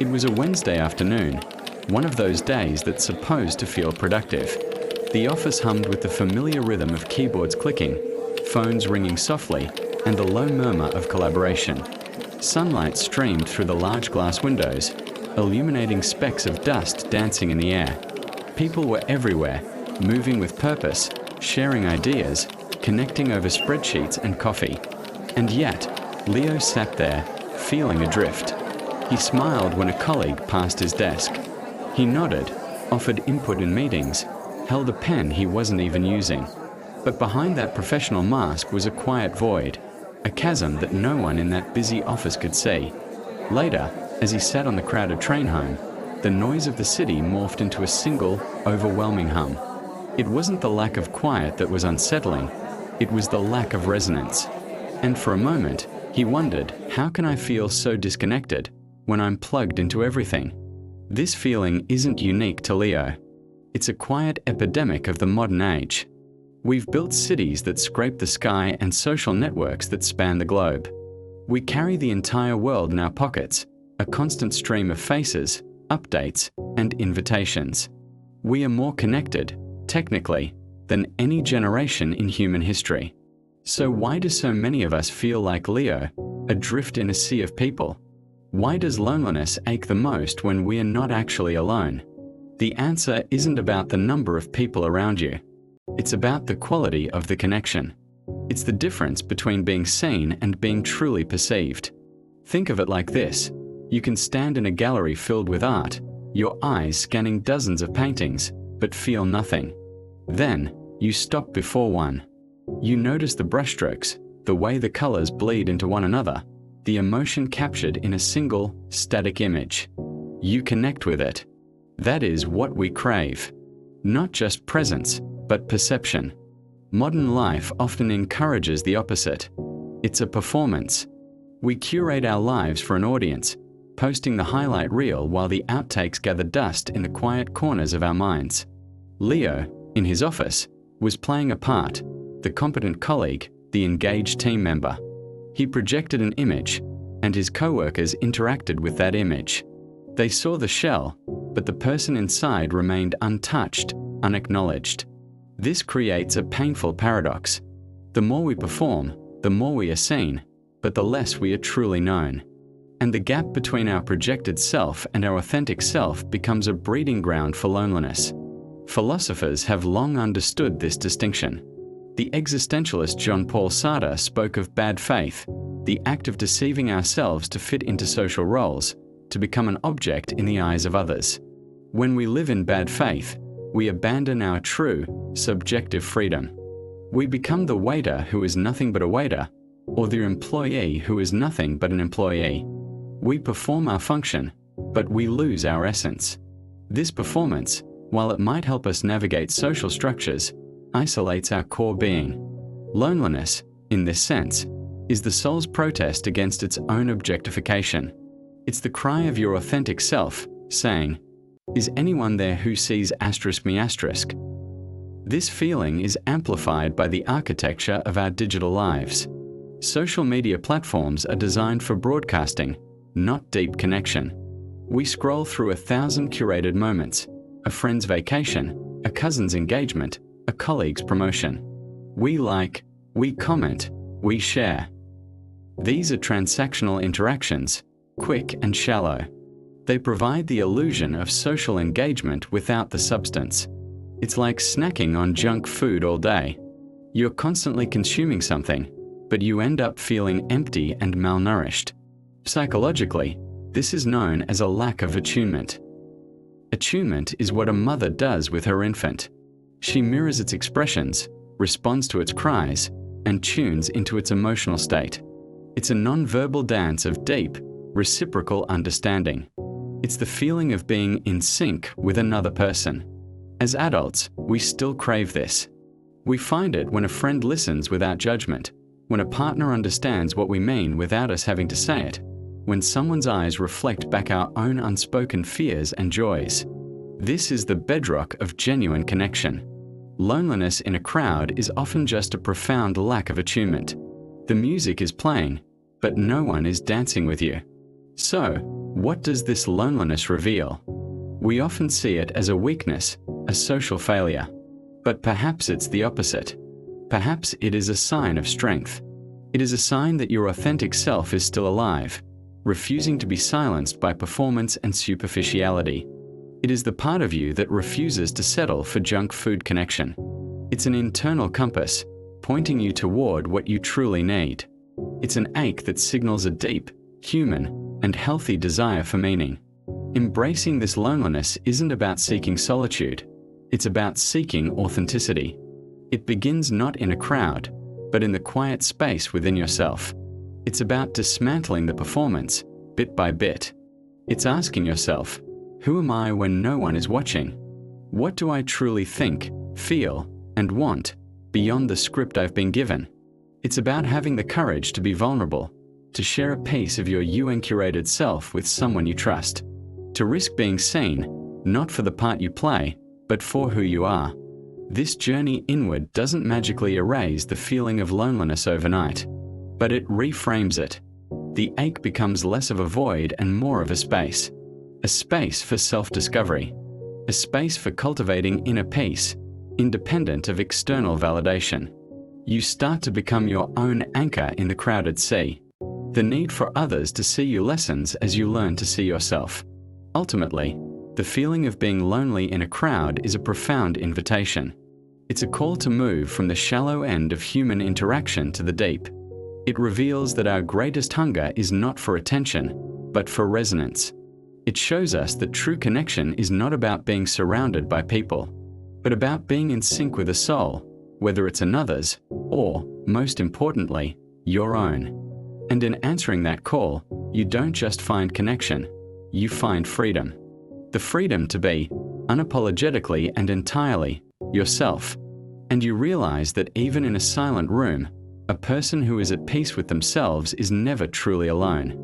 It was a Wednesday afternoon, one of those days that's supposed to feel productive. The office hummed with the familiar rhythm of keyboards clicking, phones ringing softly, and the low murmur of collaboration. Sunlight streamed through the large glass windows, illuminating specks of dust dancing in the air. People were everywhere, moving with purpose, sharing ideas, connecting over spreadsheets and coffee. And yet, Leo sat there, feeling adrift. He smiled when a colleague passed his desk. He nodded, offered input in meetings, held a pen he wasn't even using. But behind that professional mask was a quiet void, a chasm that no one in that busy office could see. Later, as he sat on the crowded train home, the noise of the city morphed into a single, overwhelming hum. It wasn't the lack of quiet that was unsettling, it was the lack of resonance. And for a moment, he wondered, how can I feel so disconnected when I'm plugged into everything? This feeling isn't unique to Leo. It's a quiet epidemic of the modern age. We've built cities that scrape the sky and social networks that span the globe. We carry the entire world in our pockets, a constant stream of faces, updates, and invitations. We are more connected, technically, than any generation in human history. So why do so many of us feel like Leo, adrift in a sea of people? Why does loneliness ache the most when we are not actually alone? The answer isn't about the number of people around you. It's about the quality of the connection. It's the difference between being seen and being truly perceived. Think of it like this. You can stand in a gallery filled with art, your eyes scanning dozens of paintings, but feel nothing. Then, you stop before one. You notice the brushstrokes, the way the colors bleed into one another, the emotion captured in a single, static image. You connect with it. That is what we crave. Not just presence, but perception. Modern life often encourages the opposite. It's a performance. We curate our lives for an audience, posting the highlight reel while the outtakes gather dust in the quiet corners of our minds. Leo, in his office, was playing a part, the competent colleague, the engaged team member. He projected an image, and his coworkers interacted with that image. They saw the shell, but the person inside remained untouched, unacknowledged. This creates a painful paradox. The more we perform, the more we are seen, but the less we are truly known. And the gap between our projected self and our authentic self becomes a breeding ground for loneliness. Philosophers have long understood this distinction. The existentialist Jean-Paul Sartre spoke of bad faith, the act of deceiving ourselves to fit into social roles, to become an object in the eyes of others. When we live in bad faith, we abandon our true, subjective freedom. We become the waiter who is nothing but a waiter, or the employee who is nothing but an employee. We perform our function, but we lose our essence. This performance, while it might help us navigate social structures, isolates our core being. Loneliness, in this sense, is the soul's protest against its own objectification. It's the cry of your authentic self, saying, "Is anyone there who sees *me*?" This feeling is amplified by the architecture of our digital lives. Social media platforms are designed for broadcasting, not deep connection. We scroll through 1,000 curated moments, a friend's vacation, a cousin's engagement, a colleague's promotion. We like, we comment, we share. These are transactional interactions, quick and shallow. They provide the illusion of social engagement without the substance. It's like snacking on junk food all day. You're constantly consuming something, but you end up feeling empty and malnourished. Psychologically, this is known as a lack of attunement. Attunement is what a mother does with her infant. She mirrors its expressions, responds to its cries, and tunes into its emotional state. It's a non-verbal dance of deep, reciprocal understanding. It's the feeling of being in sync with another person. As adults, we still crave this. We find it when a friend listens without judgment, when a partner understands what we mean without us having to say it, when someone's eyes reflect back our own unspoken fears and joys. This is the bedrock of genuine connection. Loneliness in a crowd is often just a profound lack of attunement. The music is playing, but no one is dancing with you. So, What does this loneliness reveal? We often see it as a weakness, a social failure. But perhaps it's the opposite. Perhaps it is a sign of strength. It is a sign that your authentic self is still alive, refusing to be silenced by performance and superficiality. It is the part of you that refuses to settle for junk food connection. It's an internal compass, pointing you toward what you truly need. It's an ache that signals a deep, human, and healthy desire for meaning. Embracing this loneliness isn't about seeking solitude. It's about seeking authenticity. It begins not in a crowd, but in the quiet space within yourself. It's about dismantling the performance, bit by bit. It's asking yourself, who am I when no one is watching? What do I truly think, feel, and want, beyond the script I've been given? It's about having the courage to be vulnerable, to share a piece of your UN-curated self with someone you trust, to risk being seen, not for the part you play, but for who you are. This journey inward doesn't magically erase the feeling of loneliness overnight, but it reframes it. The ache becomes less of a void and more of a space for self-discovery, a space for cultivating inner peace, independent of external validation. You start to become your own anchor in the crowded sea. The need for others to see you lessens as you learn to see yourself. Ultimately, the feeling of being lonely in a crowd is a profound invitation. It's a call to move from the shallow end of human interaction to the deep. It reveals that our greatest hunger is not for attention, but for resonance. It shows us that true connection is not about being surrounded by people, but about being in sync with a soul, whether it's another's or, most importantly, your own. And in answering that call, you don't just find connection, you find freedom. The freedom to be, unapologetically and entirely, yourself. And you realize that even in a silent room, a person who is at peace with themselves is never truly alone.